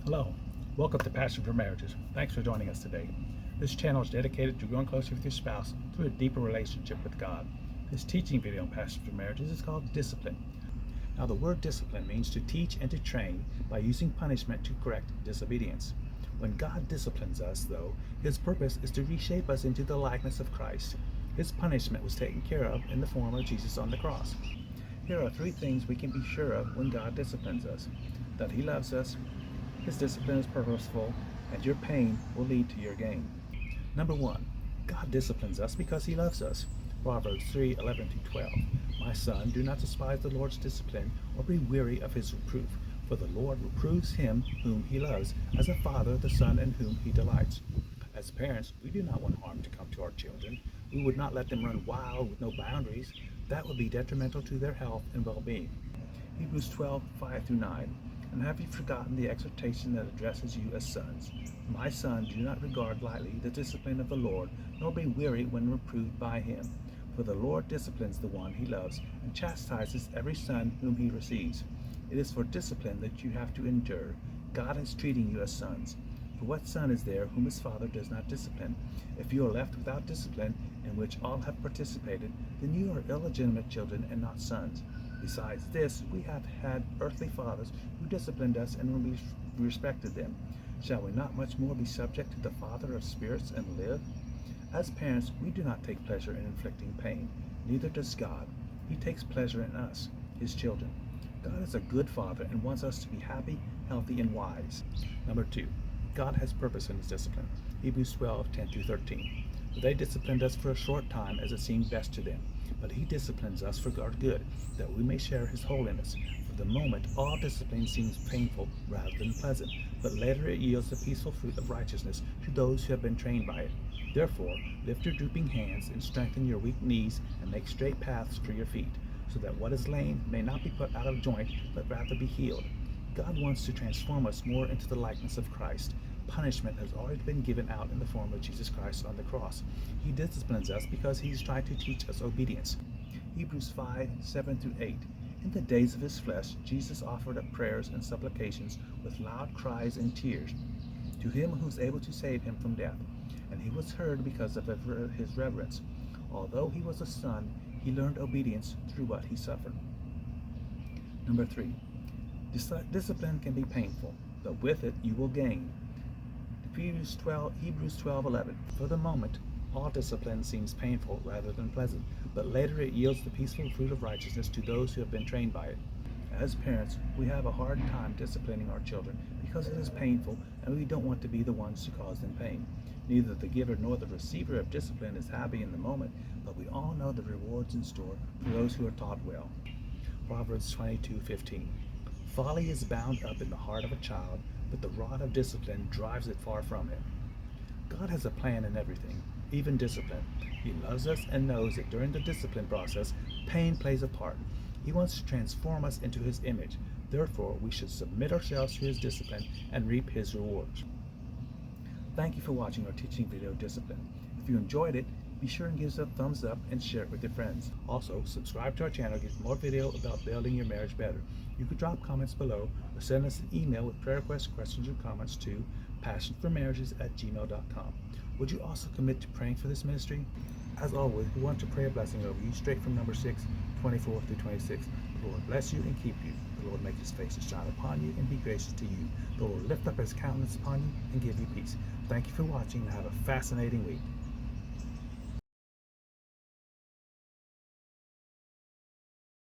Hello, welcome to Passion for Marriages. Thanks for joining us today. This channel is dedicated to growing closer with your spouse through a deeper relationship with God. This teaching video on Passion for Marriages is called Discipline. Now, the word discipline means to teach and to train by using punishment to correct disobedience. When God disciplines us, though, His purpose is to reshape us into the likeness of Christ. His punishment was taken care of in the form of Jesus on the cross. Here are three things we can be sure of when God disciplines us: that He loves us, His discipline is purposeful, and your pain will lead to your gain. Number one, God disciplines us because He loves us. Proverbs 3:11-12. My son, do not despise the Lord's discipline, or be weary of His reproof. For the Lord reproves him whom He loves, as a father the son in whom He delights. As parents, we do not want harm to come to our children. We would not let them run wild with no boundaries. That would be detrimental to their health and well-being. Hebrews 12:5-9. And have you forgotten the exhortation that addresses you as sons? My son, do not regard lightly the discipline of the Lord, nor be weary when reproved by Him. For the Lord disciplines the one He loves, and chastises every son whom He receives. It is for discipline that you have to endure. God is treating you as sons. For what son is there whom his father does not discipline? If you are left without discipline, in which all have participated, then you are illegitimate children and not sons. Besides this, we have had earthly fathers who disciplined us, and we respected them. Shall we not much more be subject to the Father of spirits and live? As parents, we do not take pleasure in inflicting pain. Neither does God. He takes pleasure in us, His children. God is a good Father and wants us to be happy, healthy, and wise. Number two, God has purpose in His discipline. Hebrews 12:10-13. For they disciplined us for a short time as it seemed best to them. But He disciplines us for our good, that we may share His holiness. For the moment, all discipline seems painful rather than pleasant, but later it yields the peaceful fruit of righteousness to those who have been trained by it. Therefore, lift your drooping hands and strengthen your weak knees, and make straight paths for your feet, so that what is lame may not be put out of joint, but rather be healed. God wants to transform us more into the likeness of Christ. Punishment has already been given out in the form of Jesus Christ on the cross. He disciplines us because He is trying to teach us obedience. Hebrews 5:7-8. In the days of His flesh, Jesus offered up prayers and supplications with loud cries and tears to Him who is able to save Him from death. And He was heard because of His reverence. Although He was a son, He learned obedience through what He suffered. Number three, discipline can be painful, but with it you will gain. Hebrews 12:11. For the moment, all discipline seems painful rather than pleasant, but later it yields the peaceful fruit of righteousness to those who have been trained by it. As parents, we have a hard time disciplining our children because it is painful, and we don't want to be the ones to cause them pain. Neither the giver nor the receiver of discipline is happy in the moment, but we all know the rewards in store for those who are taught well. Proverbs 22:15. Folly is bound up in the heart of a child, but the rod of discipline drives it far from him. God has a plan in everything, even discipline. He loves us and knows that during the discipline process, pain plays a part. He wants to transform us into His image. Therefore, we should submit ourselves to His discipline and reap His rewards. Thank you for watching our teaching video, Discipline. If you enjoyed it, be sure and give us a thumbs up and share it with your friends. Also, subscribe to our channel to get more video about building your marriage better. You can drop comments below or send us an email with prayer requests, questions, or comments to passionformarriages@gmail.com. Would you also commit to praying for this ministry? As always, we want to pray a blessing over you straight from number 6:24-26. The Lord bless you and keep you. The Lord make His face to shine upon you and be gracious to you. The Lord lift up His countenance upon you and give you peace. Thank you for watching and have a fascinating week.